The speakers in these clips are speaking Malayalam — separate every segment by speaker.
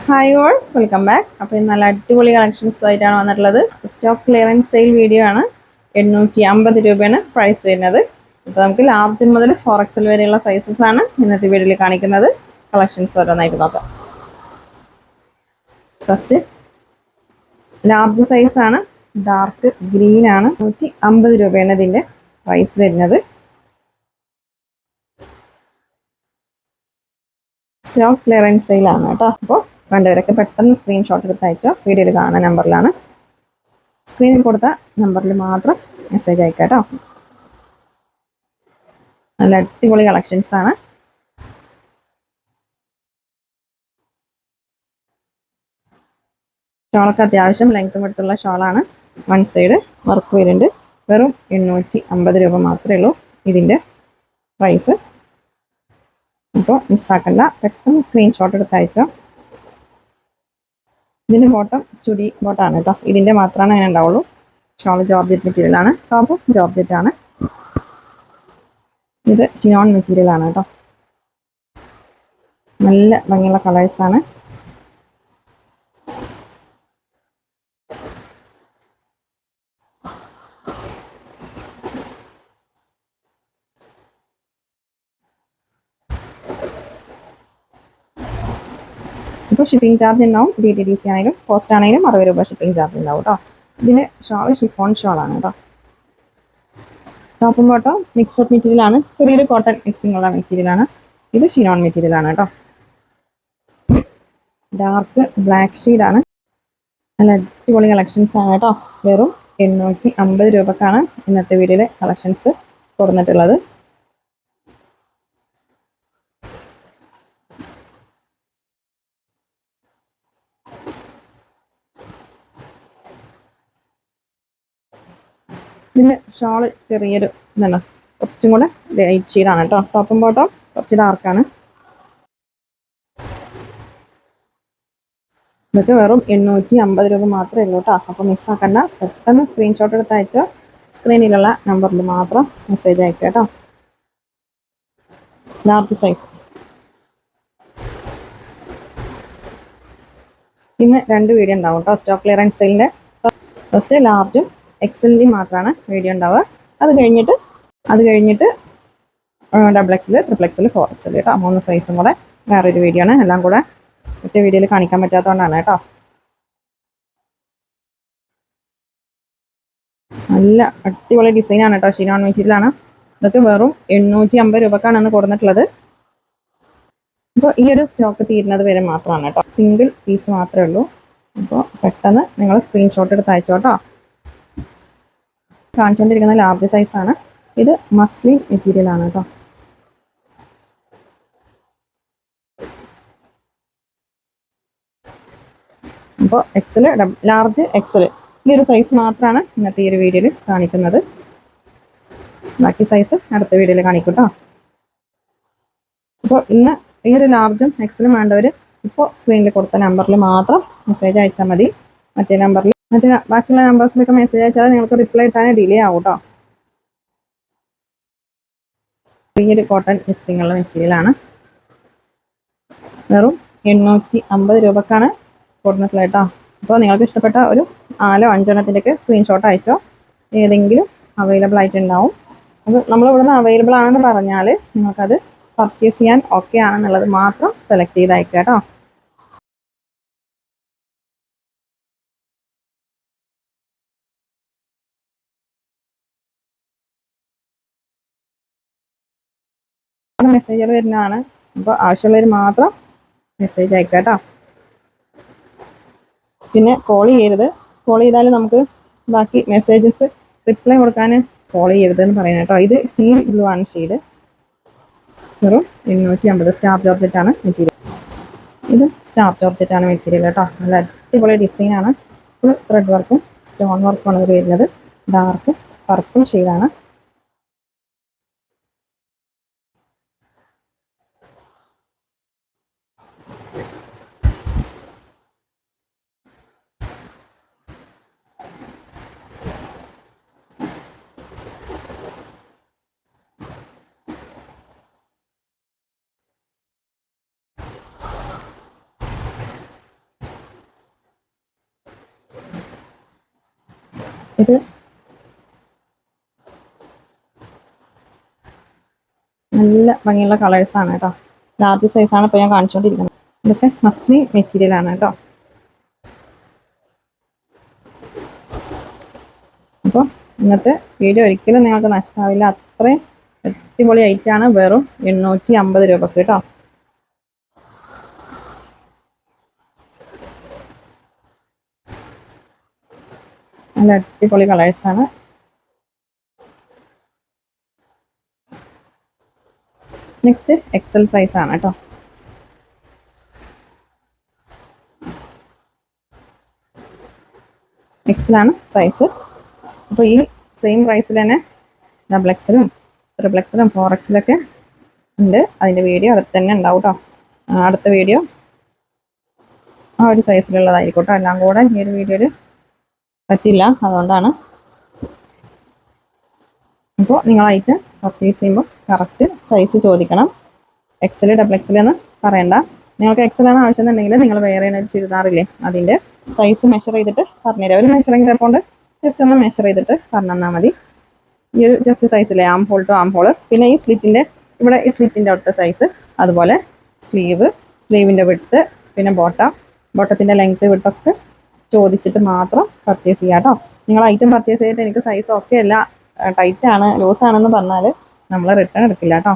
Speaker 1: Hi ഓൾസ് welcome back. അപ്പോൾ ഇന്ന് നല്ല അടിപൊളി കളക്ഷൻസ് ആയിട്ടാണ് വന്നിട്ടുള്ളത്. സ്റ്റോക്ക് ക്ലിയറൻസ് സെയിൽ വീഡിയോ ആണ്. 850 രൂപയാണ് പ്രൈസ് വരുന്നത്. അപ്പോൾ നമുക്ക് ലാർജ് മുതൽ 4XL വരെയുള്ള സൈസസ് ആണ് ഇന്നത്തെ വീഡിയോയിൽ കാണിക്കുന്നത്. കളക്ഷൻസ് ഓരോന്നായിട്ട് നോക്കാം. ഫസ്റ്റ് ലാർജ് സൈസ് ആണ്, ഡാർക്ക് ഗ്രീൻ ആണ്. 150 രൂപയാണ് ഇതിൻ്റെ പ്രൈസ് വരുന്നത്. സ്റ്റോക്ക് ക്ലിയറൻസ് സെയിലാണ് കേട്ടോ. അപ്പോൾ വേണ്ടവരൊക്കെ പെട്ടെന്ന് സ്ക്രീൻഷോട്ട് എടുത്ത് അയച്ചോ. വീഡിയോയിൽ കാണുന്ന നമ്പറിലാണ്, സ്ക്രീനിൽ കൊടുത്ത നമ്പറിൽ മാത്രം മെസ്സേജ് അയക്കാം കേട്ടോ. നല്ല അടിപൊളി കളക്ഷൻസ് ആണ്. ഷോളൊക്കെ അത്യാവശ്യം ലെങ്ത്തും എടുത്തുള്ള ഷോളാണ്. വൺ സൈഡ് വർക്ക് വരുന്നുണ്ട്. വെറും 850 രൂപ മാത്രമേ ഉള്ളൂ ഇതിൻ്റെ പ്രൈസ്. അപ്പോൾ മിസ്സാക്കണ്ട, പെട്ടെന്ന് സ്ക്രീൻഷോട്ട് എടുത്ത് അയച്ചോ. ഇതിൻ്റെ ബോട്ടം ചുടി ബോട്ടാണ് കേട്ടോ. ഇതിൻ്റെ മാത്രമാണ് അങ്ങനെ ഉണ്ടാവുള്ളൂ. ഷോൾ ജോർജറ്റ് മെറ്റീരിയൽ ആണ്, ടോപ്പും ജോർജറ്റ് ആണ്. ഇത് ഷിനോൺ മെറ്റീരിയൽ ആണ് കേട്ടോ. നല്ല ഭംഗിയുള്ള കളേഴ്സാണ്. ഇപ്പോൾ ഷിപ്പിംഗ് ചാർജ് ഉണ്ടാവും. DTDC ആണെങ്കിലും പോസ്റ്റ് ആണെങ്കിലും 60 രൂപ ഷിപ്പിംഗ് ചാർജ് ഉണ്ടാവും കേട്ടോ. ഇതിന് ഷോൾ ഷിഫോൺ ഷോളാണ് കേട്ടോ. ടോപ്പും ബോട്ടം മിക്സഡ് മെറ്റീരിയൽ ആണ്. ചെറിയൊരു കോട്ടൺ മിക്സിംഗ് ഉള്ള മെറ്റീരിയൽ ആണ്. ഇത് ഷിനോൺ മെറ്റീരിയൽ ആണ് കേട്ടോ. ഡാർക്ക് ബ്ലാക്ക് ഷെയ്ഡാണ്. നല്ല അടിപൊളി കളക്ഷൻസ് ആണ് കേട്ടോ. വെറും 850 രൂപക്കാണ് ഇന്നത്തെ വീഡിയോയിലെ കളക്ഷൻസ് കൊടുത്തിട്ടുള്ളത്. ഇതിന് ഷോള് ചെറിയൊരു ഇതാണ്, കുറച്ചും കൂടെ ലൈറ്റ് ഷെയ്ഡാണ് കേട്ടോ. ടോപ്പും ബോട്ടം കുറച്ച് ഡാർക്കാണ്. ഇതൊക്കെ വെറും 850 രൂപ മാത്രമേ ഉള്ളൂ കേട്ടോ. അപ്പോൾ മിസ്സാക്കണ്ട, പെട്ടെന്ന് സ്ക്രീൻഷോട്ട് എടുത്ത് അയച്ചോ. സ്ക്രീനിലുള്ള നമ്പറിൽ മാത്രം മെസ്സേജ് അയക്കുക കേട്ടോ. Large size. ഇന്ന് 2 വീഡിയോ ഉണ്ടാവും കേട്ടോ സ്റ്റോക്ക് ക്ലിയറൻസ് സെയിലിൻ്റെ. ഫസ്റ്റ് ലാർജും എക്സലിൻ്റെയും മാത്രമാണ് വീഡിയോ ഉണ്ടാവുക. അത് കഴിഞ്ഞിട്ട് XXL, XXL, 4XL കേട്ടോ. 3 സൈസും കൂടെ വേറൊരു വീഡിയോ ആണ്. എല്ലാം കൂടെ ഒറ്റ വീഡിയോയിൽ കാണിക്കാൻ പറ്റാത്തതുകൊണ്ടാണ് കേട്ടോ. നല്ല അടിപൊളി ഡിസൈനാണ് കേട്ടോ. ഷിനോൺ മെറ്റീരിയലാണ്. ഇതൊക്കെ വെറും 850 രൂപക്കാണ് അന്ന് കൊടുത്തിട്ടുള്ളത്. അപ്പോൾ ഈ ഒരു സ്റ്റോക്ക് തീരുന്നത് വരെ മാത്രമാണ് കേട്ടോ. സിംഗിൾ പീസ് മാത്രമേ ഉള്ളൂ. അപ്പോൾ പെട്ടെന്ന് നിങ്ങൾ സ്ക്രീൻഷോട്ട് എടുത്ത് അയച്ചോട്ടോ. കാണിച്ചുകൊണ്ടിരിക്കുന്ന ലാർജ് സൈസാണ്. ഇത് മസ്ലിൻ മെറ്റീരിയൽ ആണ് കേട്ടോ. അപ്പോൾ ലാർജ് XL ഈ ഒരു സൈസ് മാത്രമാണ് ഇന്നത്തെ ഈ ഒരു വീഡിയോയിൽ കാണിക്കുന്നത്. ബാക്കി സൈസ് അടുത്ത വീഡിയോയിൽ കാണിക്കും കേട്ടോ. അപ്പോൾ ഇന്ന് ഈ ഒരു ലാർജും XLും വേണ്ടവർ ഇപ്പോൾ സ്ക്രീനിൽ കൊടുത്ത നമ്പറിൽ മാത്രം മെസ്സേജ് അയച്ചാൽ മതി. ബാക്കിയുള്ള നമ്പേഴ്സിലൊക്കെ മെസ്സേജ് അയച്ചാൽ നിങ്ങൾക്ക് റിപ്ലൈ ഇട്ടാൻ ഡിലേ ആവും കേട്ടോ. ഈ ഒരു കോട്ടൺ മിക്സിംഗ് ഉള്ള മെറ്റീരിയലാണ്. വെറും 850 രൂപക്കാണ് കൊടുത്തിട്ടുള്ളത് കേട്ടോ. അപ്പോൾ നിങ്ങൾക്ക് ഇഷ്ടപ്പെട്ട ഒരു 4-5 എണ്ണത്തിൻ്റെയൊക്കെ സ്ക്രീൻഷോട്ട് അയച്ചോ. ഏതെങ്കിലും അവൈലബിൾ ആയിട്ടുണ്ടാവും. അത് നമ്മളിവിടുന്ന് അവൈലബിൾ ആണെന്ന് പറഞ്ഞാൽ നിങ്ങൾക്കത് പർച്ചേസ് ചെയ്യാൻ ഓക്കെ ആണെന്നുള്ളത് മാത്രം സെലക്ട് ചെയ്ത് അയക്കുക കേട്ടോ. മെസ്സേജുകൾ വരുന്നതാണ്. അപ്പോൾ ആവശ്യമുള്ളവർ മാത്രം മെസ്സേജ് അയക്കുക കേട്ടോ. പിന്നെ കോൾ ചെയ്യരുത്. കോൾ ചെയ്താൽ നമുക്ക് ബാക്കി മെസ്സേജസ് റിപ്ലൈ കൊടുക്കാൻ കോൾ ചെയ്യരുതെന്ന് പറയുന്നത് കേട്ടോ. ഇത് ടീം ബ്ലൂ ആണ് ഷെയ്ഡ്. വെറും 850. സ്റ്റാർ ജോർജറ്റാണ് മെറ്റീരിയൽ. ഇത് സ്റ്റാർ ജോർജറ്റാണ് മെറ്റീരിയൽ കേട്ടോ. നല്ല അടിപൊളി ഡിസൈനാണ്. ഫുൾ ത്രെഡ് വർക്കും സ്റ്റോൺ വർക്കുമാണ് ഇത് വരുന്നത്. ഡാർക്ക് പർപ്പിൾ ഷെയ്ഡാണ്. ഇത് നല്ല ഭംഗിയുള്ള കളേഴ്സാണ് കേട്ടോ. ലാർജ് സൈസാണ് ഇപ്പോൾ ഞാൻ കാണിച്ചുകൊണ്ടിരിക്കുന്നത്. ഇതൊക്കെ മസ്ലി മെറ്റീരിയലാണ് കേട്ടോ. അപ്പോൾ ഇന്നത്തെ വീഡിയോ ഒരിക്കലും നിങ്ങൾക്ക് നഷ്ടമാവില്ല. അത്രയും അടിപൊളി ഐറ്റാണ്. വെറും 850 രൂപക്ക് കേട്ടോ. നല്ല അടിപൊളി കളേഴ്സാണ്. നെക്സ്റ്റ് എക്സൽ സൈസാണ് കേട്ടോ. എക്സലാണ് സൈസ്. അപ്പോൾ ഈ സെയിം പ്രൈസിൽ തന്നെ ഡബിൾ എക്സലും ട്രിപ്പിൾ എക്സലും 4XL ഉണ്ട്. അതിൻ്റെ വീഡിയോ അടുത്ത് തന്നെ ഉണ്ടാവും കേട്ടോ. അടുത്ത വീഡിയോ ആ ഒരു സൈസിലുള്ളതായിരിക്കും കേട്ടോ. എല്ലാം കൂടെ ഈ ഒരു വീഡിയോയിൽ പറ്റില്ല, അതുകൊണ്ടാണ്. അപ്പോൾ നിങ്ങളായിട്ട് പർച്ചേസ് ചെയ്യുമ്പോൾ കറക്റ്റ് സൈസ് ചോദിക്കണം. എക്സൽ ഡബിൾ എക്സൽ എന്ന് പറയണ്ട. നിങ്ങൾക്ക് എക്സലാണ് ആവശ്യം എന്നുണ്ടെങ്കിൽ നിങ്ങൾ വേറെ ഒരു ചുരിദാറില്ലേ അതിൻ്റെ സൈസ് മെഷർ ചെയ്തിട്ട് പറഞ്ഞുതരാം. ഒരു മെഷറിംഗ് ടേപ്പ് കൊണ്ട് ജസ്റ്റ് ഒന്ന് മെഷർ ചെയ്തിട്ട് പറഞ്ഞു തന്നാൽ മതി. ഈ ഒരു ജസ്റ്റ് സൈസില്ലേ, arm hole to arm hole. പിന്നെ ഈ സ്ലിറ്റിൻ്റെ ഇവിടെ ഈ സ്ലിറ്റിൻ്റെ അവിടുത്തെ സൈസ്, അതുപോലെ സ്ലീവിൻ്റെ വിഡ്ത്ത്, പിന്നെ ബോട്ടത്തിൻ്റെ ലെങ്ത്ത് വിഡ്ത്തൊക്കെ ചോദിച്ചിട്ട് മാത്രം പർച്ചേസ് ചെയ്യാം കേട്ടോ. നിങ്ങൾ ഐറ്റം പർച്ചേസ് ചെയ്തിട്ട് എനിക്ക് സൈസ് ഒക്കെ അല്ല, ടൈറ്റാണ്, ലൂസാണെന്ന് പറഞ്ഞാൽ നമ്മൾ റിട്ടേൺ എടുക്കില്ല കേട്ടോ.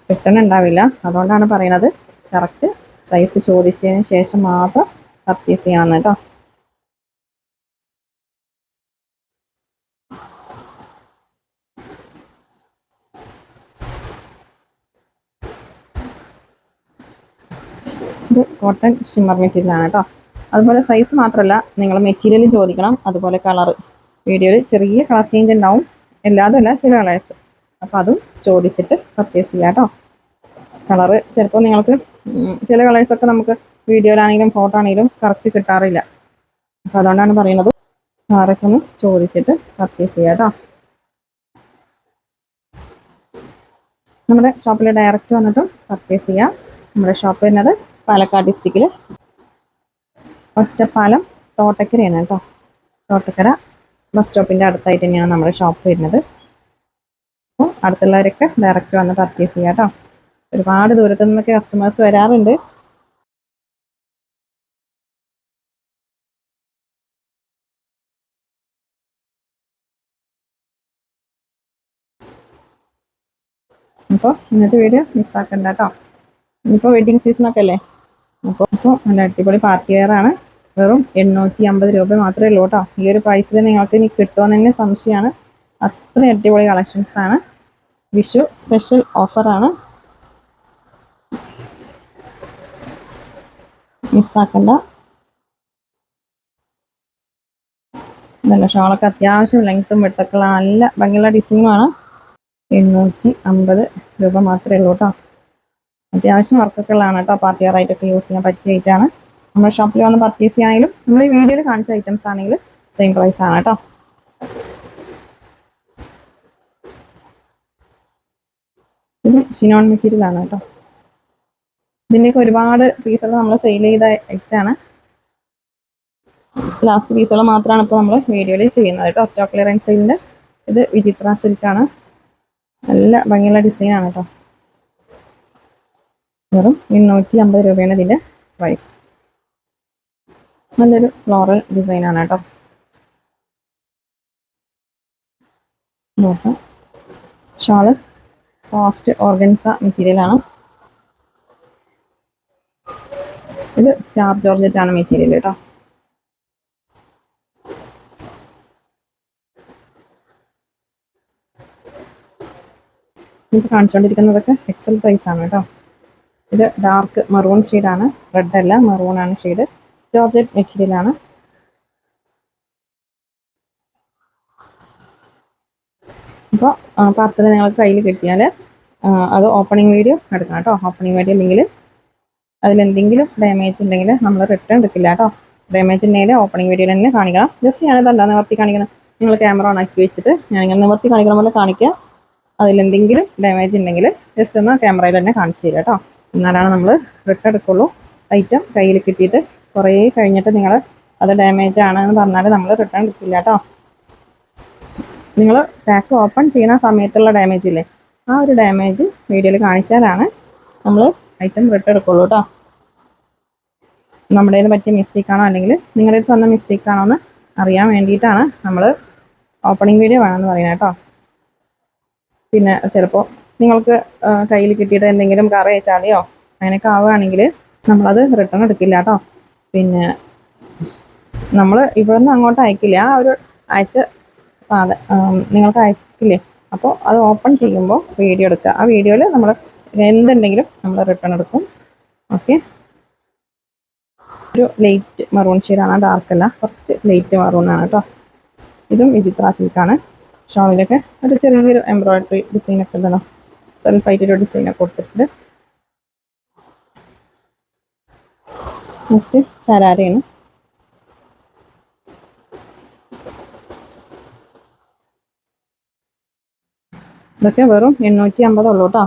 Speaker 1: റിട്ടേൺ ഉണ്ടാവില്ല. അതുകൊണ്ടാണ് പറയുന്നത് കറക്റ്റ് സൈസ് ചോദിച്ചതിന് ശേഷം മാത്രം പർച്ചേസ് ചെയ്യണമെന്ന് കേട്ടോ. ഇത് കോട്ടൺ ഷിമ്മർ മെറ്റീരിയലാണ് കേട്ടോ. അതുപോലെ സൈസ് മാത്രമല്ല, നിങ്ങൾ മെറ്റീരിയൽ ചോദിക്കണം. അതുപോലെ കളർ, വീഡിയോയിൽ ചെറിയ കളർ ചേഞ്ച് ഉണ്ടാവും, എല്ലാതും അല്ല, ചില കളേഴ്സ്. അപ്പോൾ അതും ചോദിച്ചിട്ട് പർച്ചേസ് ചെയ്യാം കേട്ടോ. കളറ് ചിലപ്പോൾ നിങ്ങൾക്ക് ചില കളേഴ്സൊക്കെ നമുക്ക് വീഡിയോയിലാണെങ്കിലും ഫോട്ടോ ആണെങ്കിലും കറക്റ്റ് കിട്ടാറില്ല. അപ്പോൾ അതുകൊണ്ടാണ് പറയുന്നത് കളറൊക്കെ ഒന്ന് ചോദിച്ചിട്ട് പർച്ചേസ് ചെയ്യാം കേട്ടോ. നമ്മുടെ ഷോപ്പിൽ ഡയറക്റ്റ് വന്നിട്ടും പർച്ചേസ് ചെയ്യാം. നമ്മുടെ ഷോപ്പ് വരുന്നത് പാലക്കാട് ഡിസ്ട്രിക്റ്റിൽ ഒറ്റപ്പാലം തോട്ടക്കരയാണ് കേട്ടോ. തോട്ടക്കര ബസ് സ്റ്റോപ്പിൻ്റെ അടുത്തായിട്ട് തന്നെയാണ് നമ്മുടെ ഷോപ്പ് വരുന്നത്. അപ്പോൾ അടുത്തുള്ളവരൊക്കെ ഡയറക്റ്റ് വന്ന് പർച്ചേസ് ചെയ്യാം കേട്ടോ. ഒരുപാട് ദൂരത്തു നിന്നൊക്കെ കസ്റ്റമേഴ്സ് വരാറുണ്ട്. അപ്പോൾ ഇന്നത്തെ വീഡിയോ മിസ്സാക്കണ്ട കേട്ടോ. ഇനിയിപ്പോൾ വെഡ്ഡിങ് സീസണൊക്കെ അല്ലേ. അപ്പോൾ നല്ല അടിപൊളി പാർട്ടി വെയർ ആണ്. വെറും 850 രൂപ മാത്രമേ ഉള്ളൂ കേട്ടോ. ഈ ഒരു പ്രൈസിൽ നിങ്ങൾക്ക് ഇനി കിട്ടുമെന്ന് തന്നെ സംശയമാണ്. അത്രയും അടിപൊളി കളക്ഷൻസ് ആണ്. വിഷു സ്പെഷ്യൽ ഓഫറാണ്, മിസ്സാക്കണ്ട. നല്ല ഷോളൊക്കെ അത്യാവശ്യം ലെങ്ത്തും വെട്ടൊക്കെയുള്ള നല്ല ഭംഗിയുള്ള ഡിസൈനുമാണ്. 850 രൂപ മാത്രമേ ഉള്ളൂ കേട്ടോ. അത്യാവശ്യം വർക്കൊക്കെ ഉള്ളതാണ് കേട്ടോ. പാർട്ടി വെയർ ആയിട്ടൊക്കെ യൂസ് ചെയ്യാൻ പറ്റിയ ഐറ്റാണ്. നമ്മുടെ ഷോപ്പിൽ വന്ന് പർച്ചേസ് ചെയ്യാണെങ്കിലും നമ്മൾ ഈ വീഡിയോയിൽ കാണിച്ച ഐറ്റംസ് ആണെങ്കിലും സെയിം പ്രൈസ് ആണ് കേട്ടോ. ഇത് ഷിനോൺ മെറ്റീരിയൽ ആണ് കേട്ടോ. ഇതിൻ്റെയൊക്കെ ഒരുപാട് പീസുകൾ നമ്മൾ സെയിൽ ചെയ്ത ഐറ്റാണ്. ലാസ്റ്റ് പീസുകൾ മാത്രമാണ് ഇപ്പോൾ നമ്മൾ വീഡിയോയിൽ ചെയ്യുന്നത് കേട്ടോ. സ്റ്റോക്ക് ക്ലിയറൻസ് സെയിലിൻ്റെ ഇത് വിചിത്ര സിൽക്കാണ്. നല്ല ഭംഗിയുള്ള ഡിസൈനാണ് കേട്ടോ. വെറും 850 രൂപയാണ് ഇതിൻ്റെ പ്രൈസ്. നല്ലൊരു ഫ്ലോറൽ ഡിസൈനാണ് കേട്ടോ. നോക്കാം, ഷാള് സോഫ്റ്റ് ഓർഗൻസ മെറ്റീരിയലാണ്. ഇത് സ്റ്റാർ ജോർജറ്റ് ആണ് മെറ്റീരിയൽ കേട്ടോ. ഇത് കാണിച്ചുകൊണ്ടിരിക്കുന്നതൊക്കെ എക്സൽ സൈസ് ആണ് കേട്ടോ. ഇത് ഡാർക്ക് മെറൂൺ ഷെയ്ഡാണ്, റെഡ് അല്ല മെറൂൺ ആണ് ഷെയ്ഡ്. ജോർജറ്റ് മെറ്റീരിയലാണ്. അപ്പോൾ പാർസൽ നിങ്ങൾക്ക് കയ്യിൽ കിട്ടിയാൽ അത് ഓപ്പണിംഗ് വീഡിയോ എടുക്കണം കേട്ടോ. ഓപ്പണിംഗ് വീഡിയോ ഇല്ലെങ്കിൽ അതിലെന്തെങ്കിലും ഡാമേജ് ഉണ്ടെങ്കിൽ നമ്മൾ റിട്ടേൺ എടുക്കില്ല കേട്ടോ. ഡാമേജ് ഉണ്ടെങ്കിൽ ഓപ്പണിംഗ് വീഡിയോയിൽ തന്നെ കാണിക്കണം. ജസ്റ്റ് ഞാനിതല്ല നിവർത്തി കാണിക്കണം. നിങ്ങൾ ക്യാമറ ഓൺ ആക്കി വെച്ചിട്ട് ഞാനിങ്ങനെ നിവർത്തി കാണിക്കുന്ന പോലെ കാണിക്കുക. അതിലെന്തെങ്കിലും ഡാമേജ് ഉണ്ടെങ്കിൽ ജസ്റ്റ് ഒന്ന് ക്യാമറയിൽ തന്നെ കാണിച്ചു തരിക കേട്ടോ. എന്നാലാണ് നമ്മൾ റിട്ടേൺ എടുക്കുള്ളൂ. ഐറ്റം കയ്യിൽ കിട്ടിയിട്ട് കുറേ കഴിഞ്ഞിട്ട് നിങ്ങൾ അത് ഡാമേജ് ആണെന്ന് പറഞ്ഞാൽ നമ്മൾ റിട്ടേൺ എടുക്കില്ല കേട്ടോ. നിങ്ങൾ പാക്ക് ഓപ്പൺ ചെയ്യുന്ന സമയത്തുള്ള ഡാമേജ് ഇല്ലേ, ആ ഒരു ഡാമേജ് വീഡിയോയിൽ കാണിച്ചാലാണ് നമ്മൾ ഐറ്റം റിട്ടേൺ എടുക്കുള്ളൂ കേട്ടോ. നമ്മുടെ പറ്റിയ മിസ്റ്റേക്കാണോ അല്ലെങ്കിൽ നിങ്ങളുടെ അടുത്ത് വന്ന മിസ്റ്റേക്കാണോ എന്ന് അറിയാൻ വേണ്ടിയിട്ടാണ് നമ്മൾ ഓപ്പണിംഗ് വീഡിയോ വേണമെന്ന് പറയുന്നത് കേട്ടോ. പിന്നെ ചിലപ്പോൾ നിങ്ങൾക്ക് കയ്യിൽ കിട്ടിയിട്ട് എന്തെങ്കിലും കറയോ ചളിയോ അങ്ങനെയൊക്കെ ആവുകയാണെങ്കിൽ നമ്മളത് റിട്ടേൺ എടുക്കില്ല കേട്ടോ. പിന്നെ നമ്മൾ ഇവിടെ നിന്ന് അങ്ങോട്ട് അയക്കില്ല, ആ ഒരു അയച്ച നിങ്ങൾക്ക് അയക്കില്ലേ, അപ്പോൾ അത് ഓപ്പൺ ചെയ്യുമ്പോൾ വീഡിയോ എടുക്കുക. ആ വീഡിയോയിൽ നമ്മൾ എന്തുണ്ടെങ്കിലും നമ്മൾ റിട്ടേൺ എടുക്കും. ഓക്കെ, ഒരു ലൈറ്റ് മറൂൺ ഷെയ്ഡാണ്, ഡാർക്കല്ല, കുറച്ച് ലൈറ്റ് മറൂണാണ് കേട്ടോ. ഇതും വിചിത്ര സിൽക്കാണ്. ഷോളിലൊക്കെ ഒരു ചെറിയൊരു എംബ്രോയിഡറി ഡിസൈനൊക്കെ ഉണ്ടല്ലോ, സെൽഫായിട്ടൊരു ഡിസൈനൊക്കെ കൊടുത്തിട്ടുണ്ട്. നെക്സ്റ്റ് ശരാരയാണ്. ഇതൊക്കെ വെറും 850 ഉള്ളൂ കേട്ടോ.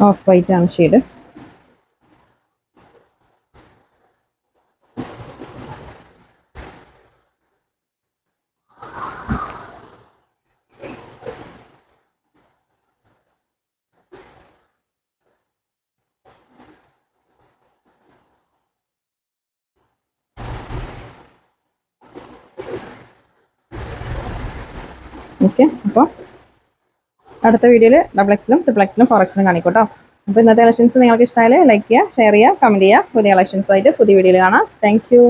Speaker 1: ഓഫ് വൈറ്റ് ആണ് ഷെയ്ഡ്. ഓക്കെ, അപ്പോൾ അടുത്ത വീഡിയോയിൽ ഡബിൾ എക്സിലും ട്രിപ്പിൾ എക്സിലും 4Xലും കാണിക്കും കേട്ടോ. അപ്പോൾ ഇന്നത്തെ കളക്ഷൻസ് നിങ്ങൾക്ക് ഇഷ്ടമായാൽ ലൈക്ക് ചെയ്യുക, ഷെയർ ചെയ്യുക, കമൻറ്റ് ചെയ്യുക. പുതിയ കളക്ഷൻസായിട്ട് പുതിയ വീഡിയോയിൽ കാണാം. Thank you.